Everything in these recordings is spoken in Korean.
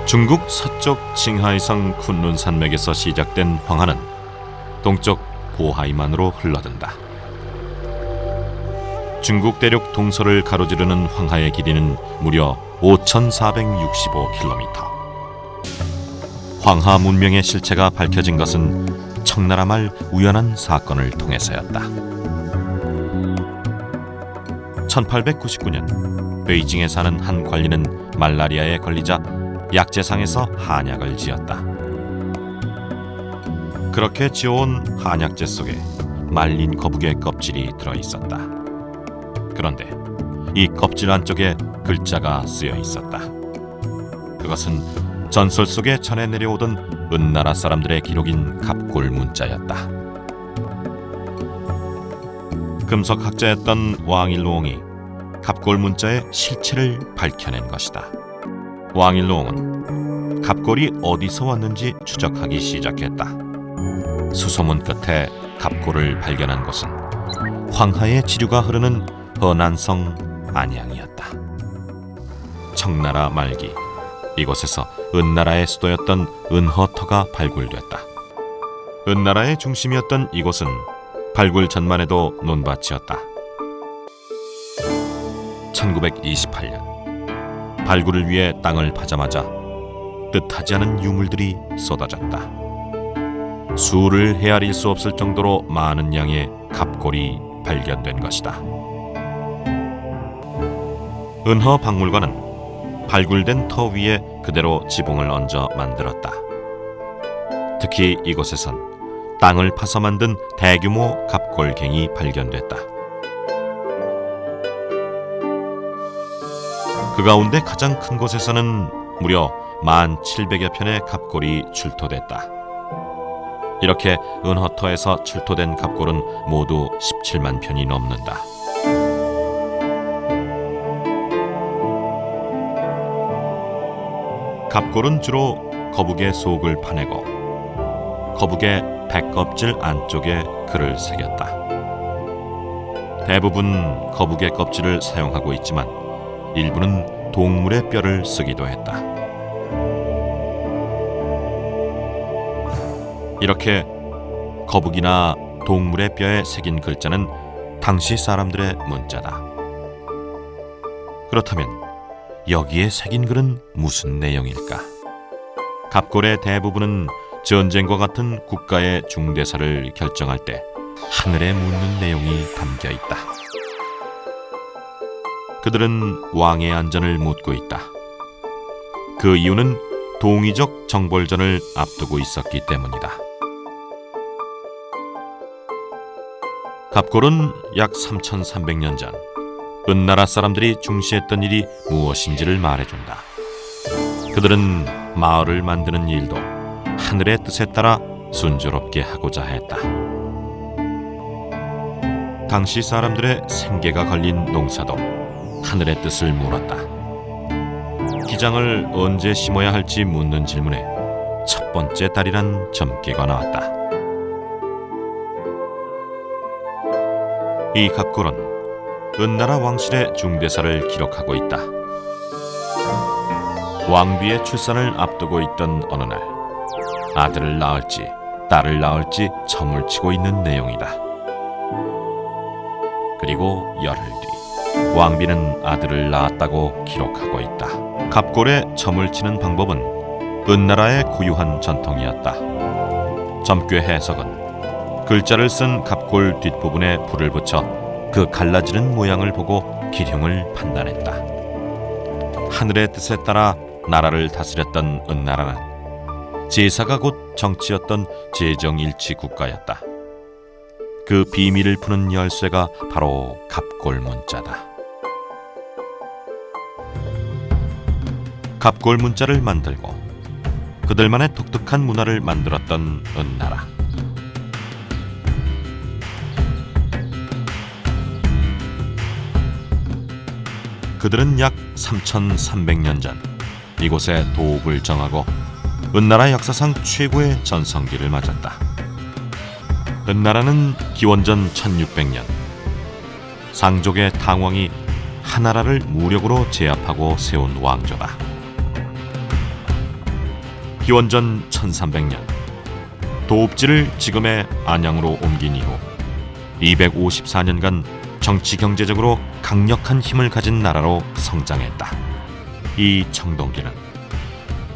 중국 서쪽 칭하이성 쿤룬 산맥에서 시작된 황하는 동쪽 보하이만으로 흘러든다. 중국 대륙 동서를 가로지르는 황하의 길이는 무려 5,465km. 황하 문명의 실체가 밝혀진 것은 청나라 말 우연한 사건을 통해서였다. 1899년 베이징에 사는 한 관리는 말라리아에 걸리자 약재상에서 한약을 지었다. 그렇게 지어온 한약재 속에 말린 거북의 껍질이 들어있었다. 그런데 이 껍질 안쪽에 글자가 쓰여 있었다. 그것은 전설 속에 전해 내려오던 은나라 사람들의 기록인 갑골 문자였다. 금속학자였던 왕일루옹이 갑골 문자의 실체를 밝혀낸 것이다. 왕일루옹은 갑골이 어디서 왔는지 추적하기 시작했다. 수소문 끝에 갑골을 발견한 곳은 황하의 지류가 흐르는 허난성 안양이었다. 청나라 말기 이곳에서 은나라의 수도였던 은허터가 발굴됐다. 은나라의 중심이었던 이곳은 발굴 전만 해도 논밭이었다. 1928년 발굴을 위해 땅을 파자마자 뜻하지 않은 유물들이 쏟아졌다. 수를 헤아릴 수 없을 정도로 많은 양의 갑골이 발견된 것이다. 은허 박물관은 발굴된 터 위에 그대로 지붕을 얹어 만들었다. 특히 이곳에선 땅을 파서 만든 대규모 갑골갱이 발견됐다. 그 가운데 가장 큰 곳에서는 무려 1,700여 편의 갑골이 출토됐다. 이렇게 은허터에서 출토된 갑골은 모두 17만 편이 넘는다. 갑골은 주로 거북의 속을 파내고 거북의 백껍질 안쪽에 글을 새겼다. 대부분 거북의 껍질을 사용하고 있지만 일부는 동물의 뼈를 쓰기도 했다. 이렇게 거북이나 동물의 뼈에 새긴 글자는 당시 사람들의 문자다. 그렇다면 여기에 새긴 글은 무슨 내용일까? 갑골의 대부분은 전쟁과 같은 국가의 중대사를 결정할 때 하늘에 묻는 내용이 담겨 있다. 그들은 왕의 안전을 묻고 있다. 그 이유는 동이족 정벌전을 앞두고 있었기 때문이다. 갑골은 약 3,300년 전 은나라 사람들이 중시했던 일이 무엇인지를 말해준다. 그들은 마을을 만드는 일도 하늘의 뜻에 따라 순조롭게 하고자 했다. 당시 사람들의 생계가 걸린 농사도 하늘의 뜻을 물었다. 기장을 언제 심어야 할지 묻는 질문에 첫 번째 달이란 점괘가 나왔다. 이 갑골은 은나라 왕실의 중대사를 기록하고 있다. 왕비의 출산을 앞두고 있던 어느 날 아들을 낳을지 딸을 낳을지 점을 치고 있는 내용이다. 그리고 열흘 뒤 왕비는 아들을 낳았다고 기록하고 있다. 갑골에 점을 치는 방법은 은나라의 고유한 전통이었다. 점괘 해석은 글자를 쓴 갑골 뒷부분에 불을 붙여 그 갈라지는 모양을 보고 기흉을 판단했다. 하늘의 뜻에 따라 나라를 다스렸던 은나라는 제사가 곧 정치였던 제정일치 국가였다. 그 비밀을 푸는 열쇠가 바로 갑골 문자다. 갑골 문자를 만들고 그들만의 독특한 문화를 만들었던 은나라. 그들은 약 3,300년 전 이곳에 도읍을 정하고 은나라 역사상 최고의 전성기를 맞았다. 은나라는 기원전 1600년 상족의 당왕이 하나라를 무력으로 제압하고 세운 왕조다. 기원전 1300년 도읍지를 지금의 안양으로 옮긴 이후 254년간 정치 경제적으로 강력한 힘을 가진 나라로 성장했다. 이 청동기는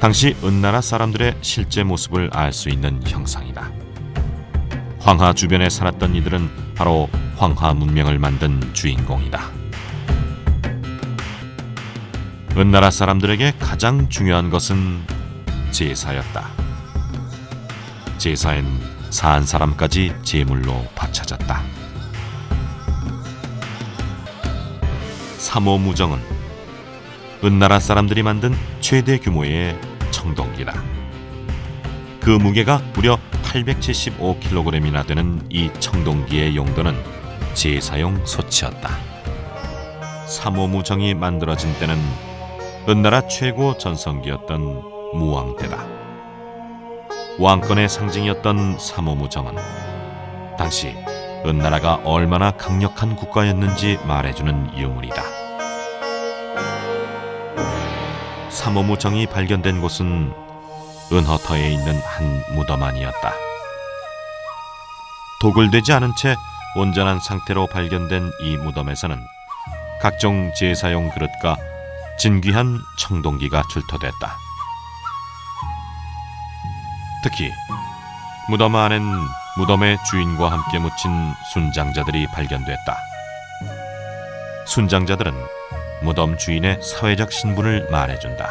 당시 은나라 사람들의 실제 모습을 알 수 있는 형상이다. 황하 주변에 살았던 이들은 바로 황하 문명을 만든 주인공이다. 은나라 사람들에게 가장 중요한 것은 제사였다. 제사엔 사한 사람까지 제물로 바쳐졌다. 삼오무정은 은나라 사람들이 만든 최대 규모의 청동기다. 그 무게가 무려 875kg이나 되는 이 청동기의 용도는 제사용 소치였다. 삼오무정이 만들어진 때는 은나라 최고 전성기였던 무왕 때다. 왕권의 상징이었던 삼오무정은 당시 은나라가 얼마나 강력한 국가였는지 말해주는 유물이다. 삼오무정이 발견된 곳은 은허터에 있는 한 무덤 안이었다. 도굴되지 않은 채 온전한 상태로 발견된 이 무덤에서는 각종 제사용 그릇과 진귀한 청동기가 출토됐다. 특히 무덤 안엔 무덤의 주인과 함께 묻힌 순장자들이 발견됐다. 순장자들은 무덤 주인의 사회적 신분을 말해준다.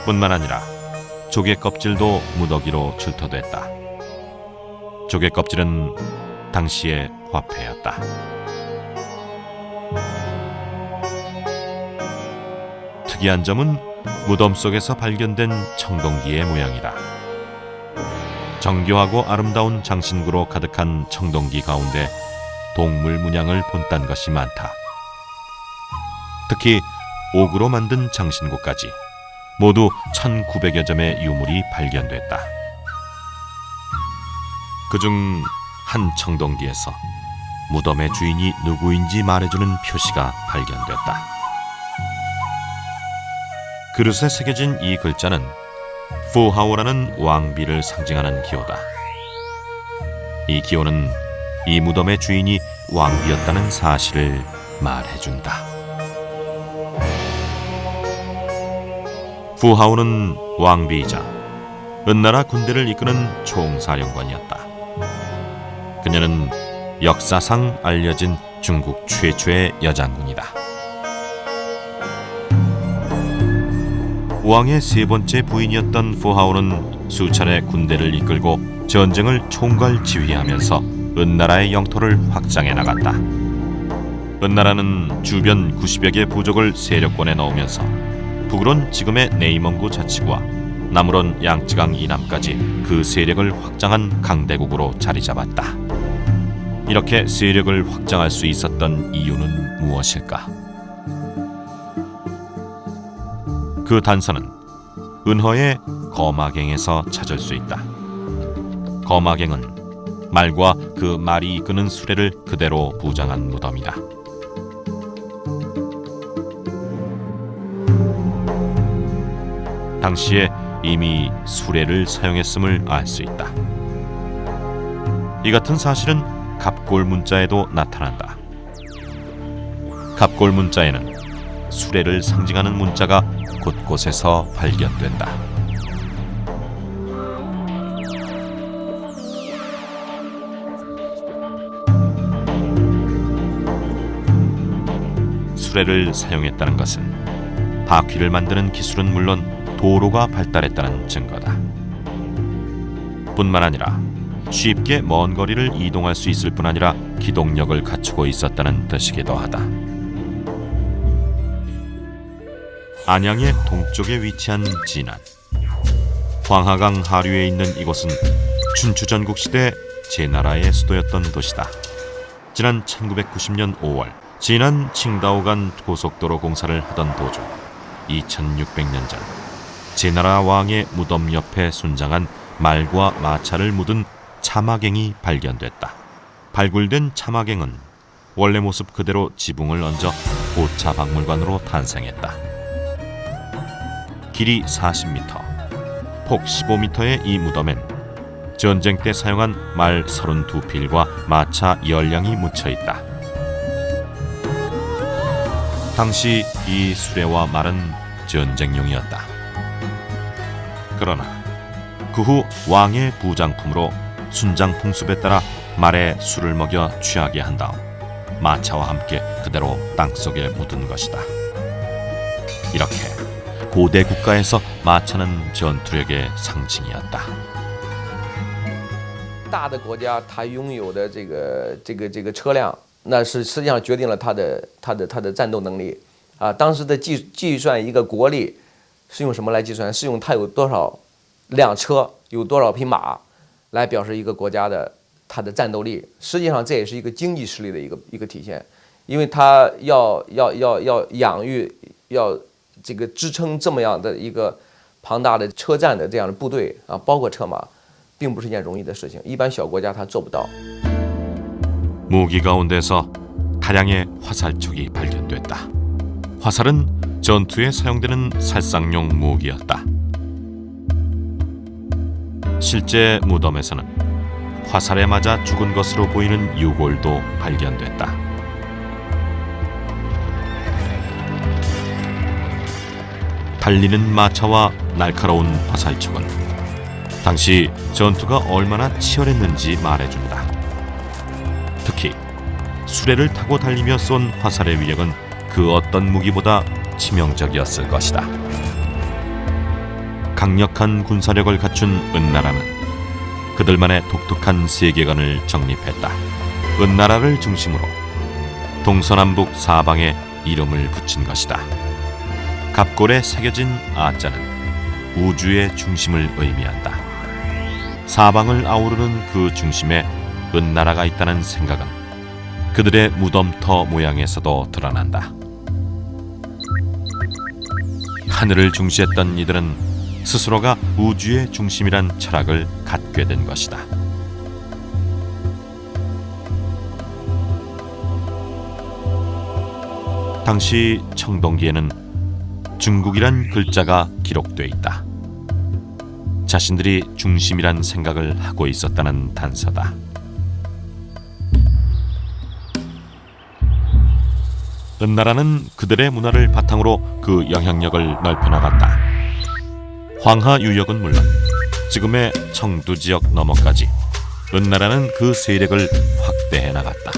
뿐만 아니라 조개 껍질도 무더기로 출토됐다. 조개 껍질은 당시의 화폐였다. 특이한 점은 무덤 속에서 발견된 청동기의 모양이다. 정교하고 아름다운 장신구로 가득한 청동기 가운데 동물 문양을 본딴 것이 많다. 특히 옥으로 만든 장신구까지 모두 1900여 점의 유물이 발견됐다. 그중 한 청동기에서 무덤의 주인이 누구인지 말해주는 표시가 발견됐다. 그릇에 새겨진 이 글자는 푸하오라는 왕비를 상징하는 기호다. 이 기호는 이 무덤의 주인이 왕비였다는 사실을 말해준다. 푸하오는 왕비이자 은나라 군대를 이끄는 총사령관이었다. 그녀는 역사상 알려진 중국 최초의 여장군이다. 왕의 세 번째 부인이었던 푸하오는 수차례 군대를 이끌고 전쟁을 총괄 지휘하면서 은나라의 영토를 확장해 나갔다. 은나라는 주변 90여 개 부족을 세력권에 넣으면서 북으론 지금의 네이멍구 자치구와 남으론 양쯔강 이남까지 그 세력을 확장한 강대국으로 자리 잡았다. 이렇게 세력을 확장할 수 있었던 이유는 무엇일까? 그 단서는 은허의 거마갱에서 찾을 수 있다. 거마갱은 말과 그 말이 이끄는 수레를 그대로 부정한 무덤이다. 당시에 이미 수레를 사용했음을 알 수 있다. 이 같은 사실은 갑골 문자에도 나타난다. 갑골 문자에는 수레를 상징하는 문자가 곳곳에서 발견된다. 수레를 사용했다는 것은 바퀴를 만드는 기술은 물론 도로가 발달했다는 증거다. 뿐만 아니라 쉽게 먼 거리를 이동할 수 있을 뿐 아니라 기동력을 갖추고 있었다는 뜻이기도 하다. 안양의 동쪽에 위치한 진안. 황하강 하류에 있는 이곳은 춘추전국 시대 제나라의 수도였던 도시다. 지난 1990년 5월 진안 칭다오 간 고속도로 공사를 하던 도중 2600년 전 제나라 왕의 무덤 옆에 순장한 말과 마차를 묻은 차마갱이 발견됐다. 발굴된 차마갱은 원래 모습 그대로 지붕을 얹어 고차 박물관으로 탄생했다. 길이 40m, 폭 15m의 이 무덤엔 전쟁 때 사용한 말 32필과 마차 10량이 묻혀 있다. 당시 이 수레와 말은 전쟁용이었다. 그러나 그 후 왕의 부장품으로 순장 풍습에 따라 말에 술을 먹여 취하게 한 다음 마차와 함께 그대로 땅속에 묻은 것이다. 이렇게 고대 국가에서 마차는 전투력의 상징이었다. 大的国家，它拥有的这个车辆，那是实际上决定了它的战斗能力啊。当时的计算一个国力是用什么来计算？是用它有多少辆车，有多少匹马，来表示一个国家的它的战斗力。实际上这也是一个经济实力的一个体现，因为它要养育，要这个支撑这么样的一个庞大的车站的这样的部队啊，包括车马。 并不是一件容易的事情，一般小国家它做不到。 무기 가운데서 다량의 화살촉이 발견됐다. 화살은 전투에 사용되는 살상용 무기였다. 실제 무덤에서는 화살에 맞아 죽은 것으로 보이는 유골도 발견됐다. 달리는 마차와 날카로운 화살촉은 당시 전투가 얼마나 치열했는지 말해준다. 특히 수레를 타고 달리며 쏜 화살의 위력은 그 어떤 무기보다 치명적이었을 것이다. 강력한 군사력을 갖춘 은나라는 그들만의 독특한 세계관을 정립했다. 은나라를 중심으로 동서남북 사방에 이름을 붙인 것이다. 갑골에 새겨진 아자는 우주의 중심을 의미한다. 사방을 아우르는 그 중심에 은나라가 있다는 생각은 그들의 무덤터 모양에서도 드러난다. 하늘을 중시했던 이들은 스스로가 우주의 중심이란 철학을 갖게 된 것이다. 당시 청동기에는 중국이란 글자가 기록돼 있다. 자신들이 중심이란 생각을 하고 있었다는 단서다. 은나라는 그들의 문화를 바탕으로 그 영향력을 넓혀나갔다. 황하 유역은 물론 지금의 청두 지역 너머까지 은나라는 그 세력을 확대해 나갔다.